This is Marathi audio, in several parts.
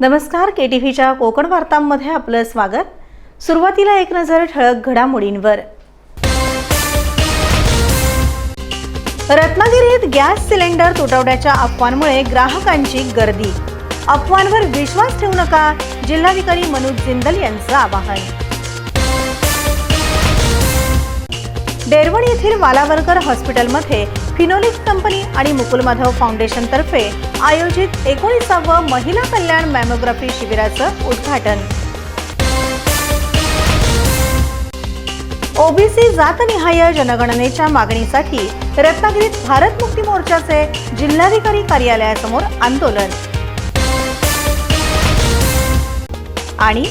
नमस्कार, KTVच्या कोकण वार्तांमध्ये आपलं स्वागत। सुरुवातीला एक नजर ठळक घडामोडींवर। रत्नागिरीत गॅस सिलेंडर तुटवड्याच्या अफवांमुळे ग्राहकांची गर्दी। अफवांवर विश्वास ठेवू नका, जिल्हाधिकारी मनोज जिंदल यांचं आवाहन। डेरवण येथील वालावरकर हॉस्पिटलमध्ये फिनोलिक्स कंपनी आणि मुकुल माधव फाउंडेशन तर्फे आयोजित 19वे महिला कल्याण मॅमोग्राफी शिबिराचं उद्घाटन। ओबीसी जातनिहाय जनगणनेच्या मागणीसाठी रत्नागिरीत भारत मुक्ती मोर्चाचे जिल्हाधिकारी कार्यालयासमोर आंदोलन। आणि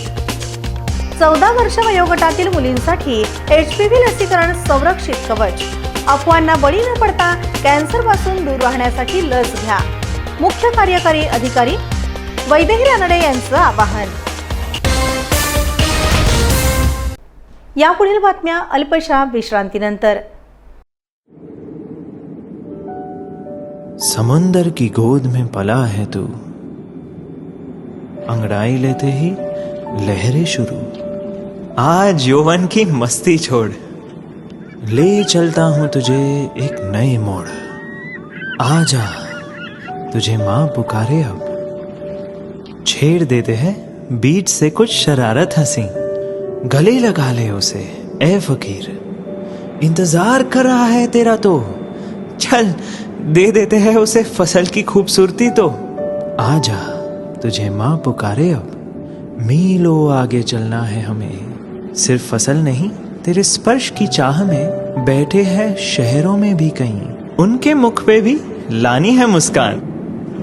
14 वर्ष वयोगटातील मुलींसाठी HPV लसीकरण संरक्षित कवच। अफवांना बळी न पडता कॅन्सरपासून दूर राहण्यासाठी लस घ्या, मुख्य कार्यकारी अधिकारी वैदेही रानडे यांचं आवाहन। यापुढील बातम्या अल्पशा विश्रांतीनंतर। समुंदर की गोद में पला है तू, अंगड़ाई लेते ही लहरें शुरू। आज यौवन की मस्ती छोड़, ले चलता हूं तुझे एक नए मोड़। आजा तुझे माँ पुकारे अब, छेड़ देते हैं बीच से कुछ शरारत हंसी। गले लगा ले उसे ए फकीर, इंतजार कर रहा है तेरा तो। चल दे देते हैं उसे फसल की खूबसूरती तो। आजा तुझे माँ पुकारे अब, मीलों आगे चलना है हमें। सिर्फ फसल नहीं, तेरे स्पर्श की चाह में बैठे हैं शहरों में भी कहीं। उनके मुख पे भी लानी है मुस्कान,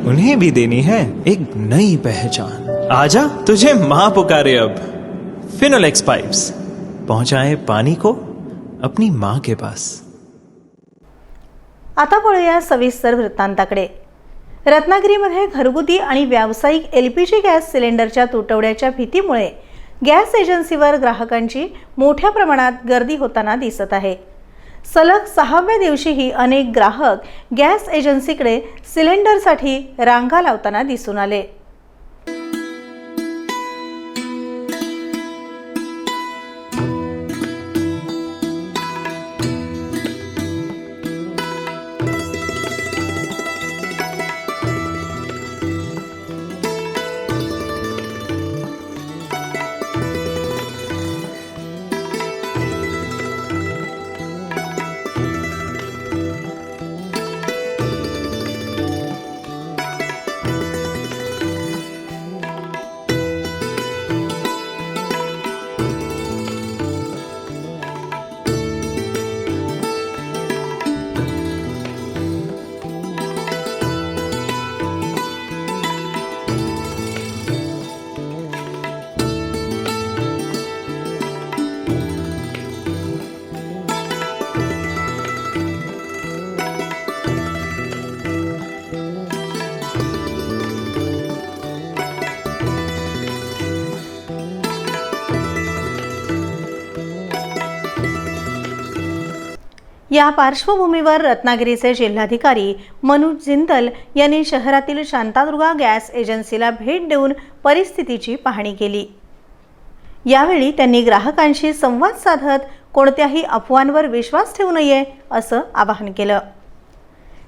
उन्हें भी देनी है एक नई पहचान। आजा तुझे माँ पुकारे अब। फिनोलेक्स पाइप्स पहुंचाए पानी को अपनी माँ के पास। आता वळूया सविस्तर वृत्तांताकडे। रत्नागिरीमध्ये घरगुती आणि व्यावसायिक LPG गॅस सिलेंडरच्या तुटवड्याच्या भीतीमुळे गॅस एजन्सीवर ग्राहकांची मोठ्या प्रमाणात गर्दी होताना दिसत आहे। सलग 6व्या दिवशीही अनेक ग्राहक गॅस एजन्सीकडे सिलेंडरसाठी रांगा लावताना दिसून आले। या पार्श्वभूमीवर रत्नागिरीचे जिल्हाधिकारी मनोज जिंदल यांनी शहरातील शांतादुर्गा गॅस एजन्सीला भेट देऊन परिस्थितीची पाहणी केली। यावेळी त्यांनी ग्राहकांशी संवाद साधत कोणत्याही अफवांवर विश्वास ठेवू नये असं आवाहन केलं।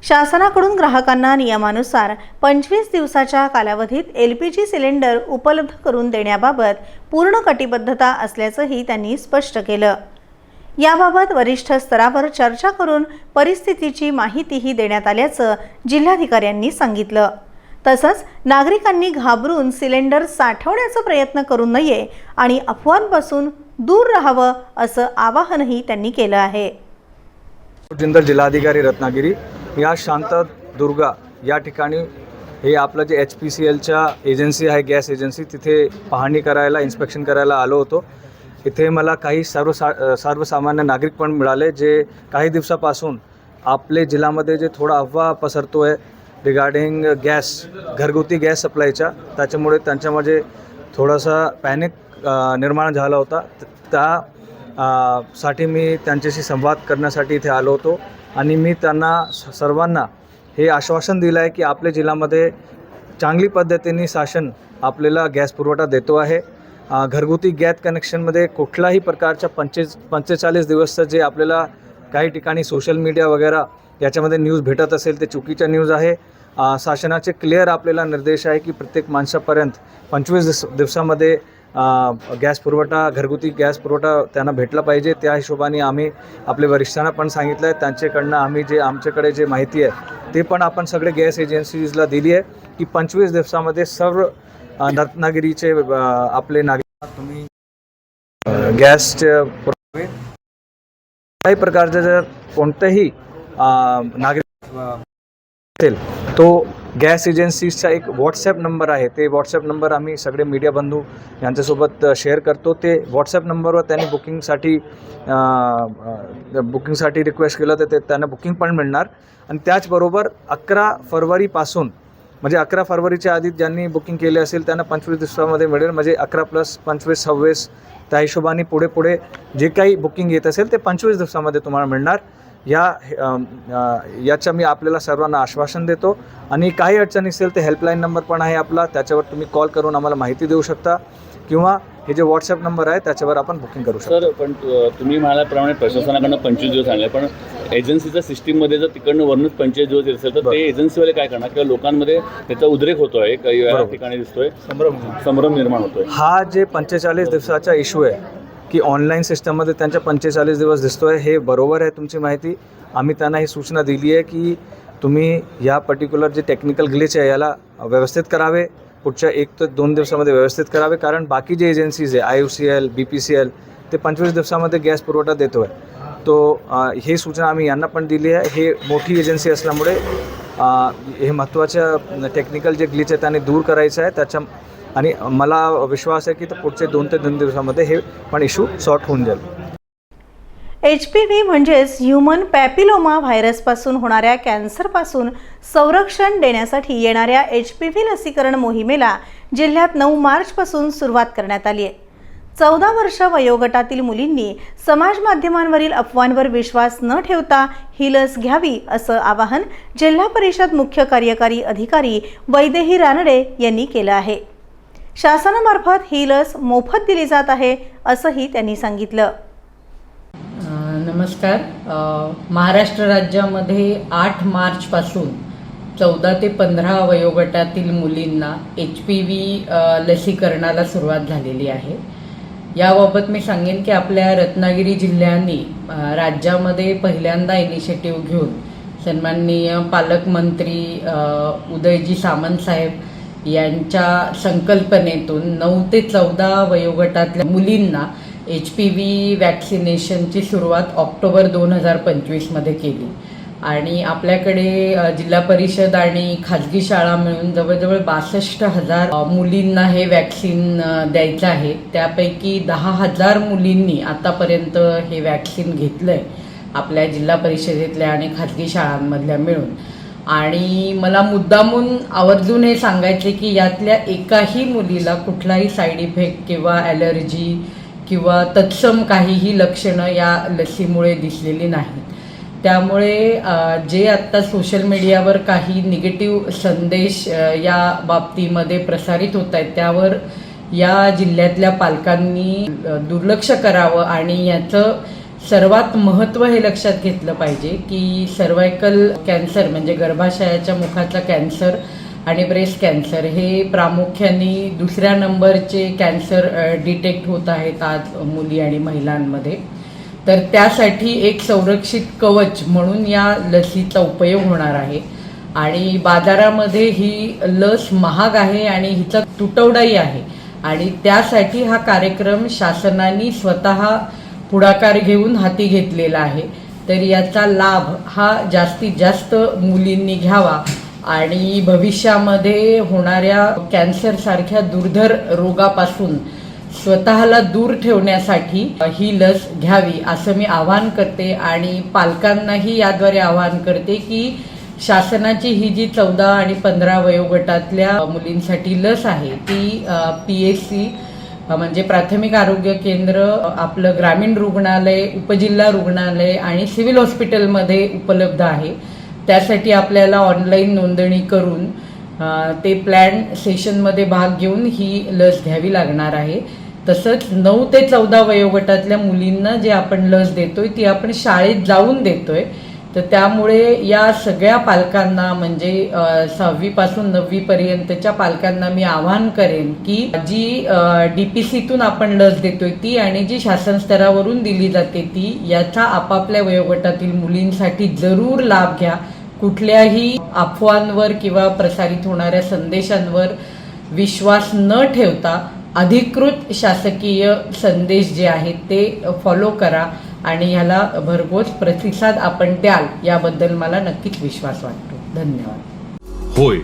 शासनाकडून ग्राहकांना नियमानुसार 25 दिवसाच्या कालावधीत LPG सिलेंडर उपलब्ध करून देण्याबाबत पूर्ण कटिबद्धता असल्याचंही त्यांनी स्पष्ट केलं। याबाबत वरिष्ठ स्तरावर चर्चा करून परिस्थितीची माहितीही देण्यात आल्याचं जिल्हाधिकाऱ्यांनी सांगितलं। तसंच नागरिकांनी घाबरून सिलेंडर साठवण्याचा प्रयत्न करू नये आणि अफवांपासून दूर राहावं असं आवाहनही त्यांनी केलं आहे। जिंदल जिल्हाधिकारी रत्नागिरी, या शांतादुर्गा या ठिकाणी हे आपलं जे HPCLच्या एजन्सी आहे, गॅस एजन्सी, तिथे पाहणी करायला, इन्स्पेक्शन करायला आलो होतो। इथे मला काही सर्वसामान्य नागरिक पण मिळाले, जे काही दिवसापासून आपले जिल्ह्यामध्ये जे थोडा अफवा पसरतो आहे रिगार्डिंग गॅस, घरगुती गॅस सप्लायच्या, त्याच्यामुळे त्यांच्यामध्ये थोडासा पॅनिक निर्माण झाला होता। साठी मी त्यांच्याशी संवाद करण्यासाठी इथे आलो होतो आणि मी त्यांना सर्वांना हे आश्वासन दिलं आहे की आपल्या जिल्ह्यामध्ये चांगली पद्धतीने शासन आपल्याला गॅस पुरवठा देतो आहे. घरगुती गॅस कनेक्शनमध्ये कुठलाही प्रकारच्या 45 दिवसचं जे आपल्याला काही ठिकाणी सोशल मीडिया वगैरे याच्यामध्ये न्यूज भेटत असेल ते चुकीच्या न्यूज आहे. शासनाचे क्लिअर आपल्याला निर्देश आहे की प्रत्येक माणसापर्यंत 25 दिवसामध्ये गॅस पुरवठा, घरगुती गॅस पुरवठा त्यांना भेटला पाहिजे. त्या हिशोबाने आम्ही आपल्या वरिष्ठांना पण सांगितलं आहे. त्यांच्याकडनं आम्ही जे आमच्याकडे जे माहिती आहे ते पण आपण सगळे गॅस एजन्सीजला दिली आहे की 25 दिवसामध्ये सर्व रत्नागिरीचे आपले नागरिक तुम्ही गॅसचे पुरवठे काही प्रकारचे जर कोणतेही नागरिक असेल तो गॅस एजन्सीचा एक व्हॉट्सॲप नंबर आहे. ते व्हॉट्सॲप नंबर आम्ही सगळे मीडिया बंधू यांच्यासोबत शेअर करतो. ते व्हॉट्सॲप नंबरवर त्यांनी बुकिंगसाठी रिक्वेस्ट केलं तर ते त्यांना बुकिंग पण मिळणार. आणि त्याचबरोबर 11 फरवरीपासून म्हणजे 11 फरवरीच्या आधी ज्यांनी बुकिंग केले असेल त्यांना 25 दिवसामध्ये मिळेल. म्हणजे 11 + 25 26 त्या हिशोबाने पुढे जे काही बुकिंग येत असेल ते 25 दिवसामध्ये तुम्हाला मिळणार. याचं मी आपल्याला सर्वांना आश्वासन देतो. आणि काही अडचणी असेल तर हेल्पलाईन नंबर पण आहे आपला, त्याच्यावर तुम्ही कॉल करून आम्हाला माहिती देऊ शकता किंवा हे जे व्हॉट्सॲप नंबर आहे त्याच्यावर आपण बुकिंग करू शकतो. सर, पण तुम्ही म्हणाल्याप्रमाणे प्रशासनाकडनं 25 दिवस आणले, पण एजन्सीच्या सिस्टीममध्ये जर तिकडनं वरूनच 25 दिवस येत असेल तर ते एजन्सीवाले काय करणार? किंवा लोकांमध्ये त्याचा उद्रेक होतो आहे, काही वेळा ठिकाणी दिसतोय संभ्रम निर्माण होतोय. हा जे 45 दिवसाचा इश्यू आहे की ऑनलाईन सिस्टममध्ये त्यांच्या 45 दिवस दिसतोय, हे बरोबर आहे तुमची माहिती. आम्ही त्यांना ही सूचना दिली आहे की तुम्ही या पर्टिक्युलर जे टेक्निकल ग्लिच आहे याला व्यवस्थित करावे, पुढच्या 1 ते 2 दिवसामध्ये व्यवस्थित करावे. कारण बाकी जे एजन्सीज आहे IOCL, BPCL ते 25 दिवसामध्ये गॅस पुरवठा देतो आहे. हे सूचना आम्ही यांना पण दिली आहे. हे मोठी एजन्सी असल्यामुळे हे महत्त्वाच्या टेक्निकल जे ग्लिच आहे त्याने दूर करायचं आहे आणि मला विश्वास आहे की पुढचे 2 ते 3 दिवसामध्ये हे पण इश्यू सॉर्ट होऊन जाईल. HPV म्हणजेच ह्यूमन पॅपिलोमा व्हायरसपासून होणाऱ्या कॅन्सरपासून संरक्षण देण्यासाठी येणाऱ्या HPV लसीकरण मोहिमेला जिल्ह्यात 9 मार्चपासून सुरुवात करण्यात आली आहे. 14 वर्ष वयोगटातील मुलींनी समाज माध्यमांवरील अफवांवर विश्वास न ठेवता ही लस घ्यावी असं आवाहन जिल्हा परिषद मुख्य कार्यकारी अधिकारी वैदेही रानडे यांनी केलं आहे. शासनामार्फत ही लस मोफत दिली जात आहे असंही त्यांनी सांगितलं. नमस्कार. महाराष्ट्र राज्यामध्ये 8 मार्चपासून 14 ते 15 वयोगटातील मुलींना HPV लसीकरणाला सुरुवात झालेली आहे. याबाबत मी सांगेन की आपल्या रत्नागिरी जिल्ह्याने राज्यामध्ये पहिल्यांदा इनिशिएटिव्ह घेऊन सन्माननीय पालकमंत्री उदयजी सामंत साहेब यांच्या संकल्पनेतून 9 ते 14 वयोगटातल्या मुलींना HPV वॅक्सिनेशनची सुरुवात ऑक्टोबर 2025 केली. आणि आपल्याकडे जिल्हा परिषद आणि खाजगी शाळा मिळून जवळजवळ 62,000 मुलींना हे वॅक्सिन द्यायचं आहे. त्यापैकी 10,000 मुलींनी आतापर्यंत हे वॅक्सिन घेतलं आहे आपल्या जिल्हा परिषदेतल्या आणि खाजगी शाळांमधल्या मिळून. आणि मला मुद्दामून आवर्जून हे सांगायचे की यातल्या एकाही मुलीला कुठलाही साईड इफेक्ट किंवा ॲलर्जी किंवा तत्सम काहीही लक्षणं या लसीमुळे दिसलेली नाहीत. त्यामुळे जे आत्ता सोशल मीडियावर काही निगेटिव्ह संदेश या बाबतीमध्ये प्रसारित होत आहेत त्यावर या जिल्ह्यातल्या पालकांनी दुर्लक्ष करावं आणि याचं सर्वात महत्त्व हे लक्षात घेतलं पाहिजे की सर्वायकल कॅन्सर म्हणजे गर्भाशयाच्या मुखाचा कॅन्सर आणि ब्रेस्ट कॅन्सर हे प्रामुख्याने 2ऱ्या नंबरचे कॅन्सर डिटेक्ट होत आहेत आज मुली आणि महिलांमध्ये. तर त्यासाठी एक संरक्षित कवच म्हणून या लसीचा उपयोग होणार आहे. आणि बाजारामध्ये ही लस महाग आहे आणि हिचा तुटवडाही आहे आणि त्यासाठी हा कार्यक्रम शासनाने स्वतः पुढाकार घेऊन हाती घेतलेला आहे. तर याचा लाभ हा जास्तीत जास्त मुलींनी घ्यावा आणि भविष्यामध्ये होणाऱ्या कॅन्सरसारख्या दुर्धर रोगापासून स्वतःला दूर ठेवण्यासाठी ही लस घ्यावी असं मी आवाहन करते. आणि पालकांनाही याद्वारे आवाहन करते की शासनाची ही जी 14 आणि 15 वयोगटातल्या मुलींसाठी लस आहे ती PSC म्हणजे प्राथमिक आरोग्य केंद्र, आपलं ग्रामीण रुग्णालय, उपजिल्हा रुग्णालय आणि सिव्हिल हॉस्पिटलमध्ये उपलब्ध आहे. त्यासाठी आपल्याला ऑनलाईन नोंदणी करून ते प्लॅन सेशनमध्ये भाग घेऊन ही लस घ्यावी लागणार आहे. तसंच 9 ते 14 वयोगटातल्या मुलींना जे आपण लस देतोय ती आपण शाळेत जाऊन देतोय. तर त्यामुळे या सगळ्या पालकांना म्हणजे 6वी पासून 9वी पर्यंतच्या पालकांना मी आवाहन करेन की जी DPCतून आपण लस देतोय ती आणि जी शासन स्तरावरून दिली जाते ती याचा आपापल्या वयोगटातील मुलींसाठी जरूर लाभ घ्या. कुठल्याही अफवांवर किंवा प्रसारित होणाऱ्या संदेशांवर विश्वास न ठेवता अधिकृत शासकीय संदेश जे आहेत ते फॉलो करा आणि ह्याला भरघोस प्रतिसाद आपण द्याल याबद्दल मला नक्कीच विश्वास वाटतो. धन्यवाद. होय,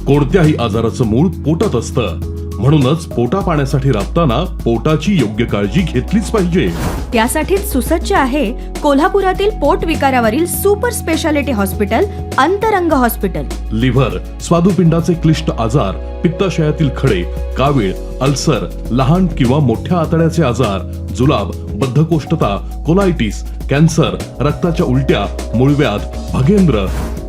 कोणत्याही आजाराचं मूळ पोटात असतं. म्हणूनच पोटा पाण्यासाठी राबताना पोटाची योग्य काळजी घेतलीच पाहिजे. त्यासाठीच सुसज्ज आहे कोल्हापुरातील पोट विकारावरील सुपर स्पेशालिटी हॉस्पिटल अंतरंग हॉस्पिटल. लिव्हर, स्वादुपिंडाचे क्लिष्ट आजार, पित्ताशयातील खडे, कावीळ, अल्सर, लहान किंवा मोठ्या आतड्याचे आजार, जुलाब, बद्धकोष्ठता, कोलायटिस, कॅन्सर, रक्ताच्या उलट्या, मूळव्याध, भगेंद्र,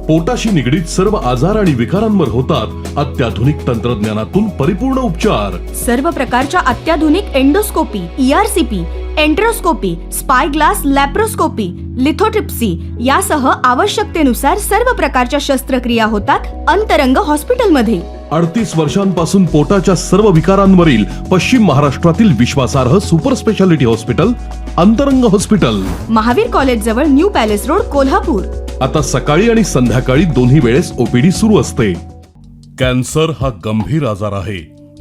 पोटाशी निगडीत सर्व आजार आणि विकारांवर होतात अत्याधुनिक तंत्रज्ञानातून परिपूर्ण उपचार. सर्व प्रकारच्या अत्याधुनिक endoscopy, ERCP, enteroscopy, spyglass laparoscopy, lithotripsy यासह आवश्यकतेनुसार सर्व प्रकारच्या शस्त्रक्रिया होतात अंतरंग हॉस्पिटलमध्ये. 38 वर्षांपासून पोटाच्या सर्व विकारांवरील पश्चिम महाराष्ट्रातील विश्वासार्ह सुपर स्पेशालिटी हॉस्पिटल अंतरंग हॉस्पिटल. महावीर कॉलेज जवळ न्यू पॅलेस रोड, कोल्हापूर. आता सकाळी आणि संध्याकाळी दोन्ही वेळेस OPD सुरू असते. कॅन्सर हा गंभीर आजार आहे,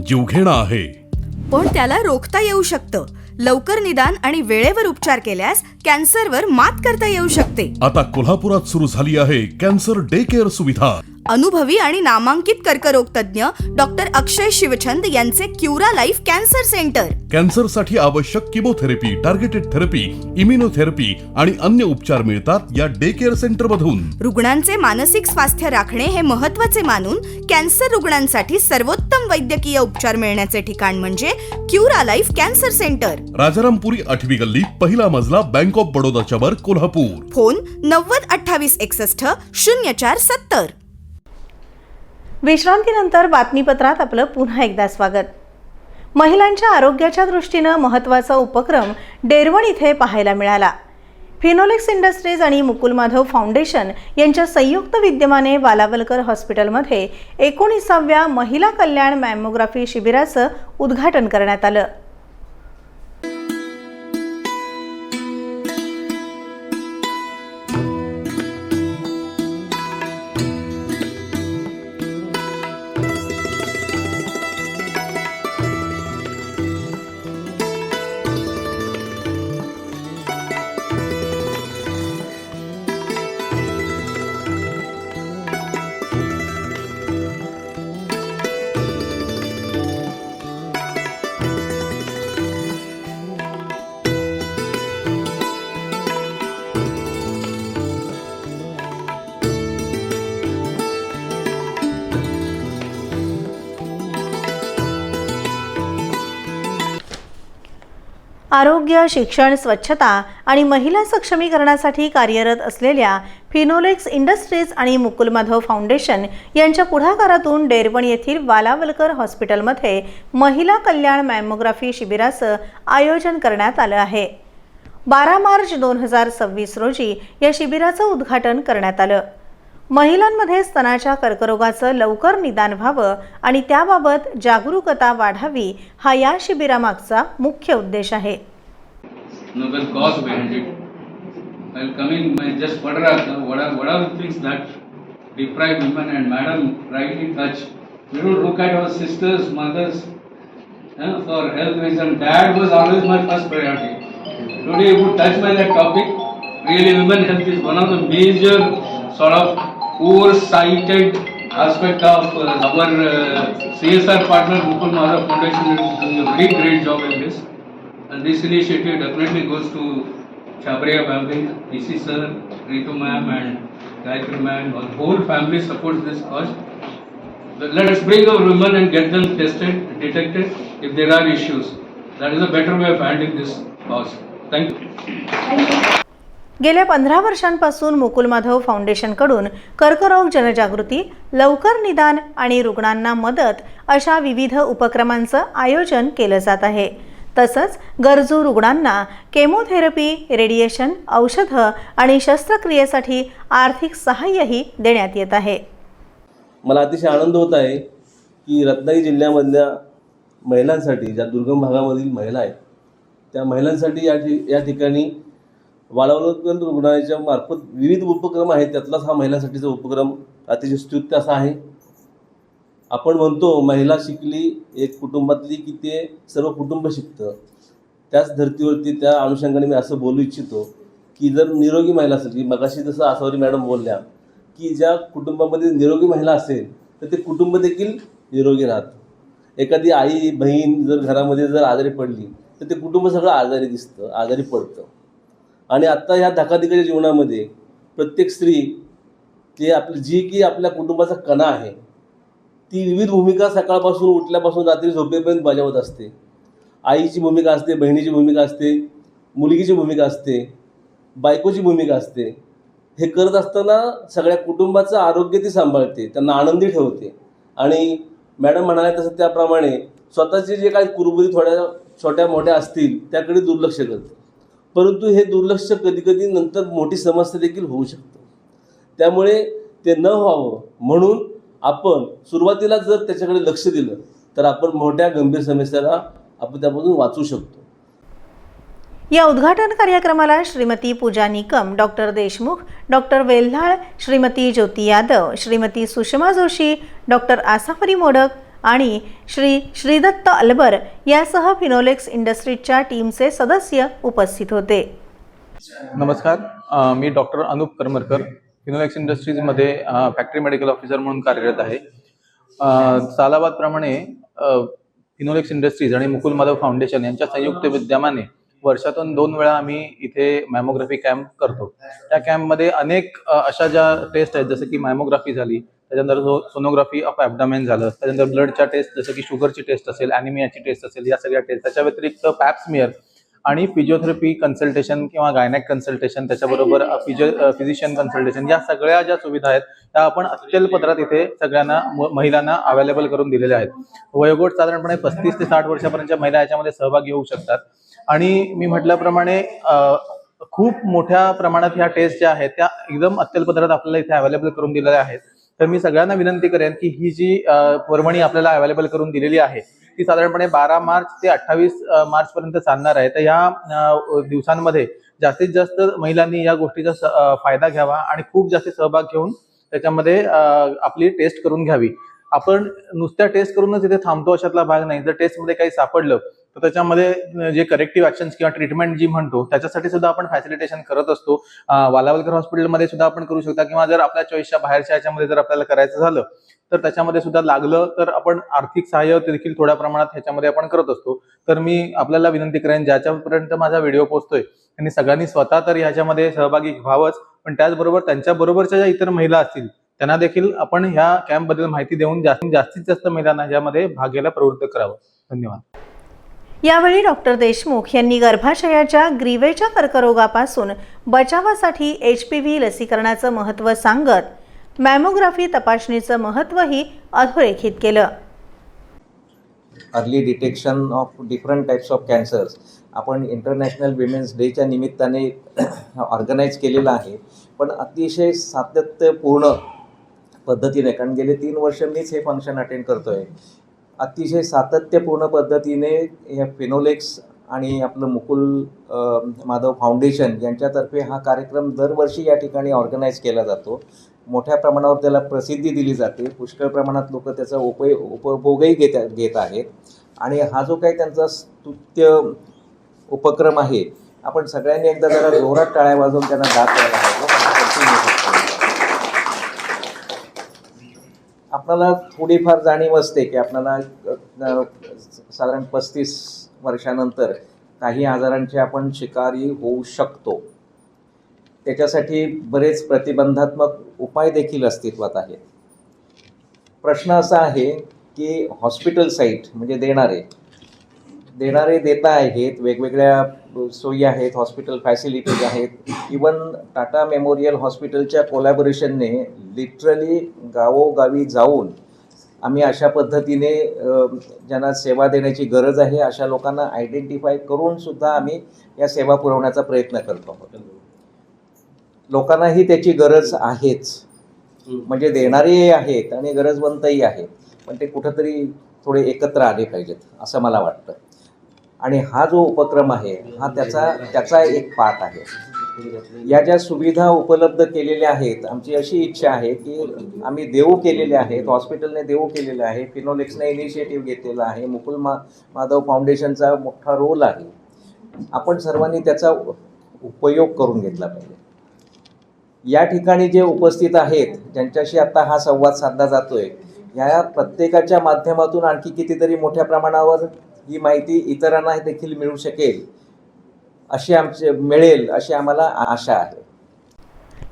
जीवघेणा आहे, पण त्याला रोखता येऊ शकतं. लवकर निदान आणि वेळेवर उपचार केल्यास कॅन्सरवर मात करता येऊ शकते. आता कोल्हापुरात सुरू झाली आहे कॅन्सर डे केअर सुविधा. अनुभवी आणि नामांकित कर्करोग तज्ञ डॉक्टर अक्षय शिवचंद यांचे क्युरा लाईफ कॅन्सर सेंटर. कॅन्सरसाठी आवश्यक किमोथेरपी, टार्गेटेड थेरपी, इम्युनोथेरपी आणि अन्य उपचार मिळतात या डे केअर सेंटर मधून. रुग्णांचे मानसिक स्वास्थ्य राखणे हे महत्त्वाचे मानून कॅन्सर रुग्णांसाठी सर्वोत्तम वैद्यकीय उपचार मिळण्याचे ठिकाण म्हणजे Cura Life cancer centre. Rajarampuri 8वी गल्ली, पहिला मजला, बँक ऑफ बडोदाच्या वर, कोल्हापूर. फोन 902861 0470. विश्रांतीनंतर बातमीपत्रात आपलं पुन्हा एकदा स्वागत. महिलांच्या आरोग्याच्या दृष्टीनं महत्त्वाचा उपक्रम डेरवण इथे पाहायला मिळाला. फिनोलेक्स इंडस्ट्रीज आणि मुकुल माधव फाउंडेशन यांच्या संयुक्त विद्यमाने वालावलकर हॉस्पिटलमध्ये 19व्या महिला कल्याण मॅमोग्राफी शिबिराचं उद्घाटन करण्यात आलं. आरोग्य, शिक्षण, स्वच्छता आणि महिला सक्षमीकरणासाठी कार्यरत असलेल्या फिनोलेक्स इंडस्ट्रीज आणि मुकुल माधव फाउंडेशन यांच्या पुढाकारातून डेरवण येथील वालावलकर हॉस्पिटलमध्ये महिला कल्याण मॅमोग्राफी शिबिराचं आयोजन करण्यात आलं आहे. 12 मार्च 2026 रोजी या शिबिराचं उद्घाटन करण्यात आलं. महिलांमध्ये स्तनाच्या कर्करोगाचं लवकर निदान व्हावं आणि त्याबाबत जागरूकता वाढावी हा या शिबिरामागचा मुख्य उद्देश आहे. Noble cause behind it. While coming, I just what are the things that deprive women, and Madam rightly touched. We don't look at our sisters, mothers, for health reason. Dad was always my first priority. Today, you would touch by that topic. Really, women health is one of the major sort of oversighted aspect of our CSR partner Mukul Madhav Foundation is doing a very great job in this, and this initiative definitely goes to Chabriya family, DC sir, Ritu ma'am and Gayatri ma'am. Our whole family supports this cause. Let us bring our women and get them tested, detected if there are issues. That is a better way of handling this cause. Thank you. गेल्या 15 वर्षांपासून मुकुल माधव फाउंडेशनकडून कर्करोग जनजागृती, लवकर निदान आणि रुग्णांना मदत अशा विविध उपक्रमांचं आयोजन केलं जात आहे. तसंच गरजू रुग्णांना केमोथेरपी, रेडिएशन, औषधं आणि शस्त्रक्रियेसाठी आर्थिक सहाय्यही देण्यात येत आहे. मला अतिशय आनंद होत आहे की रत्नागिरी जिल्ह्यामधल्या महिलांसाठी, ज्या दुर्गम भागामधील महिला आहेत त्या महिलांसाठी या ठिकाणी बालवल्लभ रुग्णालयाच्या मार्फत विविध उपक्रम आहेत. त्यातलाच हा महिलांसाठीचा उपक्रम अतिशय स्तुत्य असा आहे. आपण म्हणतो महिला शिकली एक कुटुंबातली की ते सर्व कुटुंब शिकतं. त्याच धर्तीवरती त्या अनुषंगाने मी असं बोलू इच्छितो की जर निरोगी महिला असेल, की मगाशी जसं आसावरी मॅडम बोलल्या की ज्या कुटुंबामध्ये निरोगी महिला असेल तर ते कुटुंब देखील निरोगी राहतं. एखादी आई बहीण जर घरामध्ये जर आजारी पडली तर ते कुटुंब सगळं आजारी दिसतं, आजारी पडतं. आणि आत्ता ह्या धकाधकीच्या जीवनामध्ये प्रत्येक स्त्री जी की आपल्या कुटुंबाचा कणा आहे ती विविध भूमिका सकाळपासून उठल्यापासून रात्री झोपेपर्यंत बजावत असते. आईची भूमिका असते, बहिणीची भूमिका असते, मुलगीची भूमिका असते, बायकोची भूमिका असते. हे करत असताना सगळ्या कुटुंबाचं आरोग्य ती सांभाळते, त्यांना आनंदी ठेवते. आणि मॅडम म्हणाल्या तसं त्याप्रमाणे स्वतःचे जे काही कुरबुरी थोड्या छोट्या मोठ्या असतील त्याकडे दुर्लक्ष करते. परंतु हे दुर्लक्ष कधीकधी नंतर मोठी समस्या देखील होऊ शकतं. त्यामुळे ते न व्हावं म्हणून आपण सुरुवातीला जर त्याच्याकडे लक्ष दिलं तर आपण मोठ्या गंभीर समस्याला आपण त्यापासून वाचू शकतो. या उद्घाटन कार्यक्रमाला श्रीमती पूजा निकम, डॉक्टर देशमुख, डॉक्टर वेल्हाळ, श्रीमती ज्योती यादव, श्रीमती सुषमा जोशी, डॉक्टर आसाफरी मोडक आणि श्रीदत्त अलबर यासह फिनोलेक्स इंडस्ट्रीजच्या टीमचे सदस्य उपस्थित होते. नमस्कार, मी डॉक्टर अनुप करमरकर, फिनोलेक्स इंडस्ट्रीजमध्ये फॅक्टरी मेडिकल ऑफिसर म्हणून कार्यरत आहे. सालाबादप्रमाणे फिनोलेक्स इंडस्ट्रीज आणि मुकुल माधव फाउंडेशन यांच्या संयुक्त विद्यमाने वर्षातून 2 वेळा आम्ही इथे मॅमोग्राफी कॅम्प करतो. त्या कॅम्पमध्ये अनेक अशा ज्या टेस्ट आहेत, जसं की मॅमोग्राफी झाली, त्याच्यानंतर सोनोग्राफी ऑफ ॲबडामेन झालं, त्याच्यानंतर ब्लडच्या टेस्ट जसं की शुगरची टेस्ट असेल, ॲनिमियाची टेस्ट असेल, या सगळ्या टेस्ट. त्याच्या व्यतिरिक्त पॅप्समियर आणि फिजिओथेरपी कन्सल्टेशन किंवा गायनॅक कन्सल्टेशन, त्याच्याबरोबर फिजिशियन कन्सल्टेशन, या सगळ्या ज्या सुविधा आहेत त्या आपण अत्यल्पदरात इथे सगळ्यांना महिलांना अवेलेबल करून दिलेल्या आहेत. वयोगट साधारणपणे 35 ते 60 वर्षापर्यंतच्या महिला याच्यामध्ये सहभागी होऊ शकतात. आणि मी म्हटल्याप्रमाणे खूप मोठ्या प्रमाणात ह्या टेस्ट ज्या आहेत त्या एकदम अत्यल्पदरात आपल्याला इथे अवेलेबल करून दिलेल्या आहेत. तर मी सगळ्यांना विनंती करेन की ही जी पर्वणी आपल्याला अवेलेबल करून दिलेली आहे ती साधारणपणे 12 मार्च ते 28 मार्च पर्यंत चालणार आहे. तर या दिवसांमध्ये जास्तीत जास्त महिलांनी या गोष्टीचा फायदा घ्यावा आणि खूप जास्त सहभाग घेऊन त्याच्यामध्ये आपली टेस्ट करून घ्यावी. आपण नुसत्या टेस्ट करूनच इथे थांबतो अशातला भाग नाही. जर टेस्टमध्ये काही सापडलं तर त्याच्यामध्ये जे करेक्टिव्ह ऍक्शन्स किंवा ट्रीटमेंट जी म्हणतो त्याच्यासाठी सुद्धा आपण फॅसिलिटेशन करत असतो. वालावलकर हॉस्पिटलमध्ये सुद्धा आपण करू शकता, किंवा जर आपल्या चॉईसच्या बाहेरच्या याच्यामध्ये जर आपल्याला करायचं झालं तर त्याच्यामध्ये सुद्धा लागलं तर आपण आर्थिक सहाय्य देखील थोड्या प्रमाणात ह्याच्यामध्ये आपण करत असतो. तर मी आपल्याला विनंती करेन, ज्याच्यापर्यंत माझा व्हिडिओ पोहोचतोय त्यांनी सगळ्यांनी स्वतः तर ह्याच्यामध्ये सहभागी व्हावंच, पण त्याचबरोबर त्यांच्या बरोबरच्या ज्या इतर महिला असतील त्यांना देखील आपण ह्या कॅम्पबद्दल माहिती देऊन जास्तीत जास्त महिलांना यामध्ये भाग घ्यायला प्रवृत्त करावं. धन्यवाद. यावेळी डॉक्टर देशमुख यांनी गर्भाशयाच्या ग्रीवेच्या कर्करोगापासून बचावासाठी HPV लसीकरणाचं महत्त्व सांगत मॅमोग्राफी तपासणीचं महत्त्वही अधोरेखित केलं. Early detection of different types of cancers आपण इंटरनॅशनल विमेन्स डेच्या निमित्ताने ऑर्गनाईज केलेलं आहे, पण अतिशय सातत्यपूर्ण पद्धतीने, कारण गेले 3 वर्ष मीच हे फंक्शन अटेंड करतो आहे, अतिशय सातत्यपूर्ण पद्धतीने हे फिनोलेक्स आणि आपलं मुकुल माधव फाउंडेशन यांच्यातर्फे हा कार्यक्रम दरवर्षी या ठिकाणी ऑर्गनाईज केला जातो. मोठ्या प्रमाणावर त्याला प्रसिद्धी दिली जाते, पुष्कळ प्रमाणात लोक त्याचा उपभोगही घेत आहेत. आणि हा जो काही त्यांचा स्तुत्य उपक्रम आहे, आपण सगळ्यांनी एकदा जरा जोरात टाळ्या वाजवून त्यांना दाद द्यायला पाहिजे. आपल्याला थोडीफार जाणीव असते की आपल्याला साधारण 35 वर्षानंतर काही आजारांचे आपण शिकारी होऊ शकतो. त्याच्यासाठी बरेच प्रतिबंधात्मक उपाय देखील अस्तित्वात आहेत. प्रश्न असा आहे की हॉस्पिटल साईट म्हणजे देणारे देणारे देता आहेत, वेगवेगळ्या सोयी आहेत, हॉस्पिटल फॅसिलिटीज आहेत. इवन टाटा मेमोरियल हॉस्पिटलच्या कोलॅबोरेशनने लिटरली गावोगावी जाऊन आम्ही अशा पद्धतीने ज्यांना सेवा देण्याची गरज आहे अशा लोकांना आयडेंटिफाय करून सुद्धा आम्ही या सेवा पुरवण्याचा प्रयत्न करतो आहोत. लोकांनाही त्याची गरज आहेच, म्हणजे देणारेही आहेत आणि गरजवंतही आहेत, पण ते कुठंतरी थोडे एकत्र आले पाहिजेत असं मला वाटतं. आणि हा जो उपक्रम आहे हा त्याचा एक पार्ट आहे. या ज्या सुविधा उपलब्ध केलेल्या आहेत, आमची अशी इच्छा आहे की आम्ही देऊ केलेल्या आहेत, हॉस्पिटलने देऊ केलेलं आहे, फिनोलेक्सने इनिशिएटिव्ह घेतलेला आहे, मुकुल माधव फाउंडेशनचा मोठा रोल आहे. आपण सर्वांनी त्याचा उपयोग करून घेतला पाहिजे. या ठिकाणी जे उपस्थित आहेत, ज्यांच्याशी आता हा संवाद साधला जातोय, या प्रत्येकाच्या माध्यमातून आणखी कितीतरी मोठ्या प्रमाणावर ही माहिती इतरांना देखील मिळू शकेल, मिळेल अशी आम्हाला आशा आहे.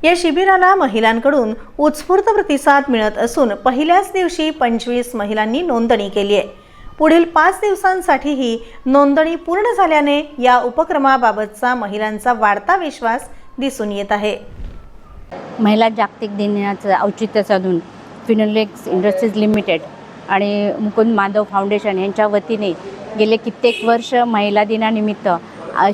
या शिबिराला महिलांकडून उत्स्फूर्त प्रतिसाद मिळत असून पहिल्याच दिवशी 25 महिलांनी नोंदणी केली आहे. पुढील 5 दिवसांसाठीही नोंदणी पूर्ण झाल्याने या उपक्रमाबाबतचा महिलांचा वाढता विश्वास दिसून येत आहे. महिला जागतिक दिनाचं औचित्य साधून फिनोलेक्स इंडस्ट्रीज लिमिटेड आणि मुकुंद माधव फाउंडेशन यांच्या वतीने गेले कित्येक वर्ष महिला दिनानिमित्त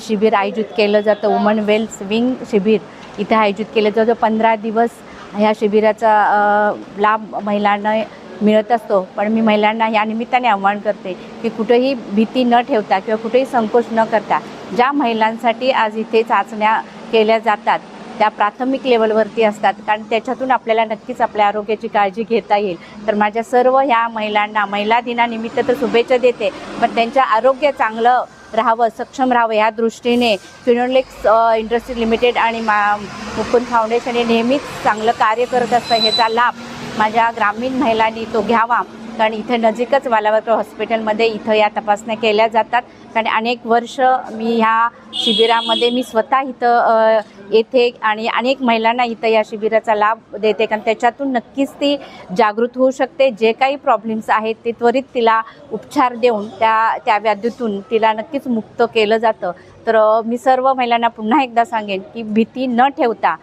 शिबिर आयोजित केलं जातं. वुमन वेल्थ विंग शिबिर इथे आयोजित केलं जातं. 15 दिवस ह्या शिबिराचा लाभ महिलांना मिळत असतो. पण मी महिलांना या निमित्ताने आवाहन करते की कुठेही भीती न ठेवता किंवा कुठेही संकोच न करता ज्या महिलांसाठी आज इथे चाचण्या केल्या जातात त्या प्राथमिक लेवलवरती असतात, कारण त्याच्यातून आपल्याला नक्कीच आपल्या आरोग्याची काळजी घेता येईल. तर माझ्या सर्व ह्या महिलांना महिला दिनानिमित्त तर शुभेच्छा देते, पण त्यांचं आरोग्य चांगलं राहावं, सक्षम राहावं या दृष्टीने फिनोलेक्स इंडस्ट्री लिमिटेड आणि मुकुंद फाउंडेशन हे नेहमीच चांगलं कार्य करत असतं. ह्याचा लाभ माझ्या ग्रामीण महिलांनी तो घ्यावा, कारण इथे नजीकच वालावकर हॉस्पिटलमध्ये इथं या तपासण्या केल्या जातात. कारण अनेक वर्ष मी ह्या शिबिरामध्ये मी स्वतः इथं येते आणि अनेक महिलांना इथं या शिबिराचा लाभ देते, कारण त्याच्यातून नक्कीच ती जागृत होऊ शकते. जे काही प्रॉब्लेम्स आहेत ते त्वरित तिला उपचार देऊन त्या व्याधीतून तिला नक्कीच मुक्त केलं जातं. तर मी सर्व महिलांना पुन्हा एकदा सांगेन की भीती न ठेवता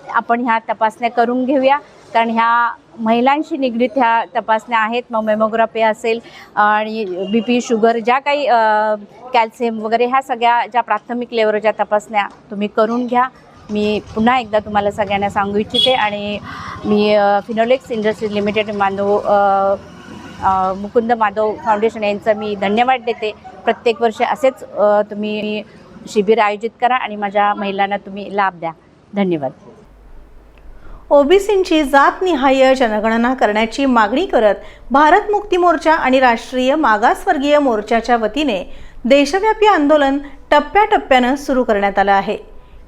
आपण ह्या तपासण्या करून घेऊया, कारण ह्या महिलांशी निगडीत ह्या तपासण्या आहेत. मग मेमोग्राफी असेल आणि BP शुगर ज्या काही कॅल्शियम वगैरे ह्या सगळ्या ज्या प्राथमिक लेवलच्या तपासण्या तुम्ही करून घ्या. मी पुन्हा एकदा तुम्हाला सगळ्यांना सांगू इच्छिते आणि मी Finolex industries limited Mukund Madhav foundation यांचं मी धन्यवाद देते. प्रत्येक वर्षी असेच तुम्ही शिबिर आयोजित करा आणि माझ्या महिलांना तुम्ही लाभ द्या. धन्यवाद. ओबीसींची जातनिहाय जनगणना करण्याची मागणी करत भारत मुक्ती मोर्चा आणि राष्ट्रीय मागासवर्गीय मोर्चाच्या वतीने देशव्यापी आंदोलन टप्प्याटप्प्यानं सुरू करण्यात आलं आहे.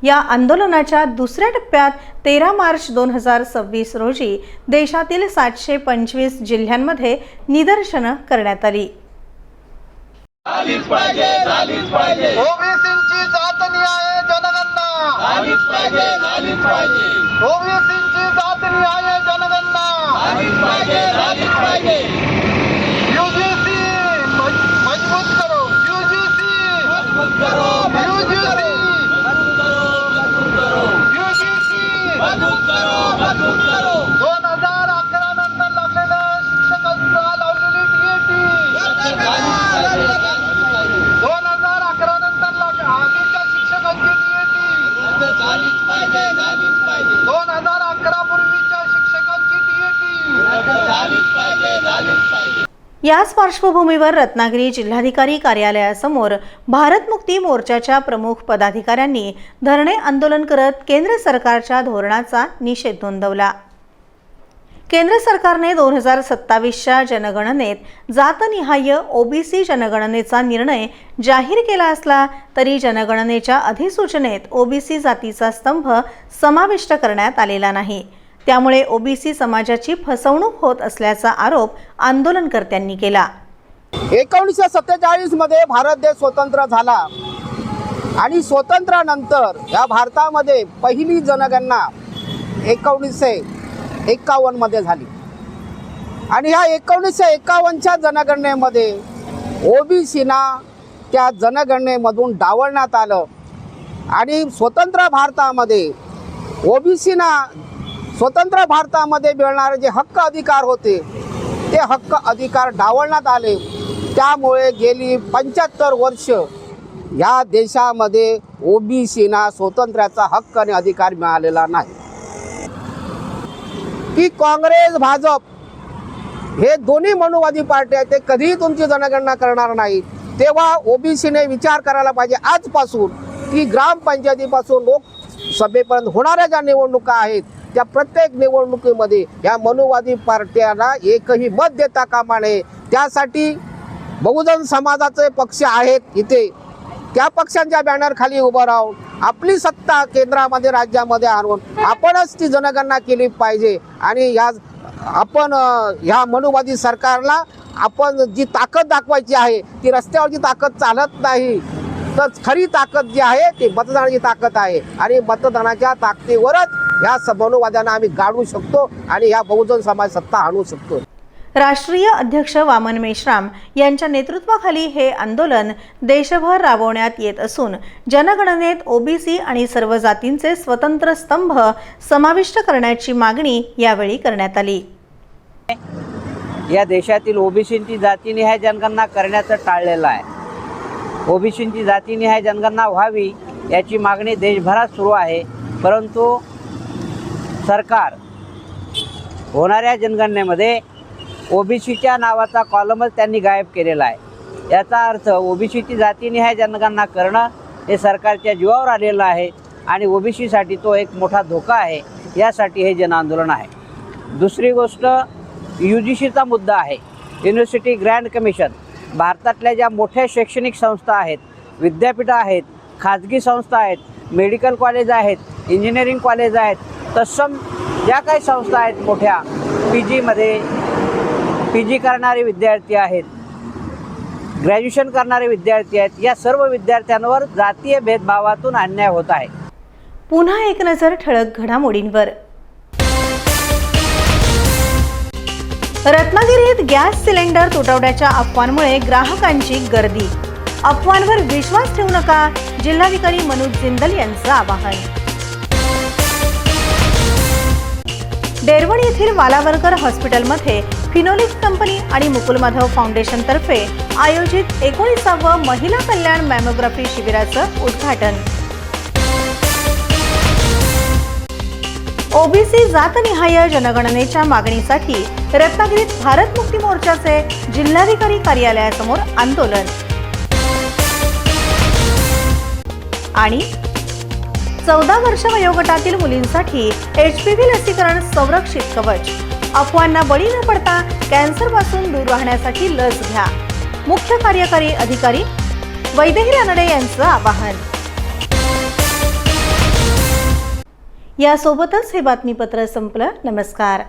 या आंदोलनाच्या दुसऱ्या टप्प्यात 13 मार्च 2026 रोजी देशातील 725 जिल्ह्यांमध्ये निदर्शनं करण्यात आली. ओबीसींची जातनिहाय जनगणना झालीच पाहिजे, झालीच पाहिजे. ओबीसींची जातनिहाय जनगणना झालीच पाहिजे, झालीच पाहिजे. UGC मजबूत करो, UGC मजबूत करो, UGC मजबूत करो, UGC मजबूत करो, मजबूत करो. 2011 नंतर लागलेल्या शिक्षकांना लावलेली DAT 2011 नंतर आधीच्या शिक्षकांची DAT 2011 पूर्वीच्या शिक्षकांची DAT. याच पार्श्वभूमीवर रत्नागिरी जिल्हाधिकारी कार्यालयासमोर भारत मुक्ती मोर्चाच्या प्रमुख पदाधिकाऱ्यांनी धरणे आंदोलन करत केंद्र सरकारच्या धोरणाचा निषेध नोंदवला. केंद्र सरकारने 2027च्या जनगणनेत जातनिहाय ओबीसी जनगणनेचा निर्णय जाहीर केला असला तरी जनगणनेच्या अधिसूचनेत ओबीसी जातीचा स्तंभ समाविष्ट करण्यात आलेला नाही. त्यामुळे ओबीसी समाजाची फसवणूक होत असल्याचा आरोप आंदोलनकर्त्यांनी केला. 1947 मध्ये भारत देश स्वतंत्र झाला आणि स्वातंत्र्यानंतर या भारतामध्ये पहिली जनगणना 1951 मध्ये झाली आणि ह्या 1951च्या जनगणनेमध्ये ओबीसीना त्या जनगणनेमधून डावलण्यात आलं आणि स्वतंत्र भारतामध्ये ओबीसीना स्वतंत्र भारतामध्ये मिळणारे जे हक्क अधिकार होते ते हक्क अधिकार डावलण्यात आले. त्यामुळे गेली 75 वर्ष या देशामध्ये ओबीसीना स्वातंत्र्याचा हक्क आणि अधिकार मिळालेला नाही. की काँग्रेस भाजप हे दोन्ही मनुवादी पार्ट्या ते कधीही तुमची जनगणना करणार नाही. तेव्हा ओबीसीने विचार करायला पाहिजे आजपासून की ग्रामपंचायतीपासून लोकसभेपर्यंत होणाऱ्या ज्या निवडणुका आहेत त्या प्रत्येक निवडणुकीमध्ये या मनुवादी पार्ट्यांना एकही मत देता कामा नये. त्यासाठी बहुजन समाजाचे पक्ष आहेत इथे, त्या पक्षांच्या बॅनर खाली उभं राहून आपली सत्ता केंद्रामध्ये राज्यामध्ये आणून आपणच ती जनगणना केली पाहिजे. आणि आपण ह्या मनुवादी सरकारला आपण जी ताकद दाखवायची आहे ती रस्त्यावरची ताकद चालत नाही, तर खरी ताकद जी आहे ती मतदानाची ताकद आहे आणि मतदानाच्या ताकदीवरच ह्या मनुवाद्यांना आम्ही गाडू शकतो आणि ह्या बहुजन समाज सत्ता आणू शकतो. राष्ट्रीय अध्यक्ष वामन मेश्राम यांच्या नेतृत्वाखाली हे आंदोलन देशभर राबवण्यात येत असून जनगणनेत ओबीसी आणि सर्व जातींचे स्वतंत्र स्तंभ समाविष्ट करण्याची मागणी यावेळी करण्यात आली. या देशातील ओबीसींची जातीनिहाय जनगणना करण्याचं टाळलेलं आहे. ओबीसींची जातीनिहाय जनगणना व्हावी याची मागणी देशभरात सुरू आहे, परंतु सरकार होणाऱ्या जनगणनेमध्ये ओबीसीच्या नावाचा कॉलमच त्यांनी गायब केलेला आहे. याचा अर्थ ओबीसीची जातीनिहाय जनगणना करणं हे सरकारच्या जीवावर आलेलं आहे आणि ओबीसीसाठी तो एक मोठा धोका आहे. यासाठी हे जनआंदोलन आहे. दुसरी गोष्ट UGCचा मुद्दा आहे. युनिव्हर्सिटी ग्रँड कमिशन भारतातल्या ज्या मोठ्या शैक्षणिक संस्था आहेत, विद्यापीठं आहेत, खाजगी संस्था आहेत, मेडिकल कॉलेज आहेत, इंजिनिअरिंग कॉलेज आहेत, तत्सम ज्या काही संस्था आहेत मोठ्या PG करणारे विद्यार्थी आहेत, ग्रॅज्युएशन करणारे विद्यार्थी आहेत, या सर्व विद्यार्थ्यांवर जातीय भेदभावातून अन्याय होत आहे. पुन्हा एक नजर ठळक घडामोडींवर. रत्नागिरीत गॅस सिलेंडर तुटवड्याच्या अफवांमुळे ग्राहकांची गर्दी. अफवांवर विश्वास ठेवू नका, जिल्हाधिकारी मनोज जिंदल यांचं आवाहन. डेरवण येथील वालावरकर हॉस्पिटलमध्ये फिनोलिक्स कंपनी आणि मुकुल माधव फाउंडेशनतर्फे आयोजित 19वे महिला कल्याण मॅमोग्राफी शिबिराचं उद्घाटन. ओबीसी जातनिहाय जनगणनेच्या मागणीसाठी रत्नागिरीत भारत मुक्ती मोर्चाचे जिल्हाधिकारी कार्यालयासमोर आंदोलन. आणि 14 वर्ष वयोगटातील मुलींसाठी HPV लसीकरण संरक्षित कवच. अफवांना बळी न पडता कॅन्सरपासून दूर राहण्यासाठी लस घ्या. मुख्य कार्यकारी अधिकारी वैदेही रानडे यांचं आवाहन. यासोबतच हे बातमीपत्र संपलं. नमस्कार.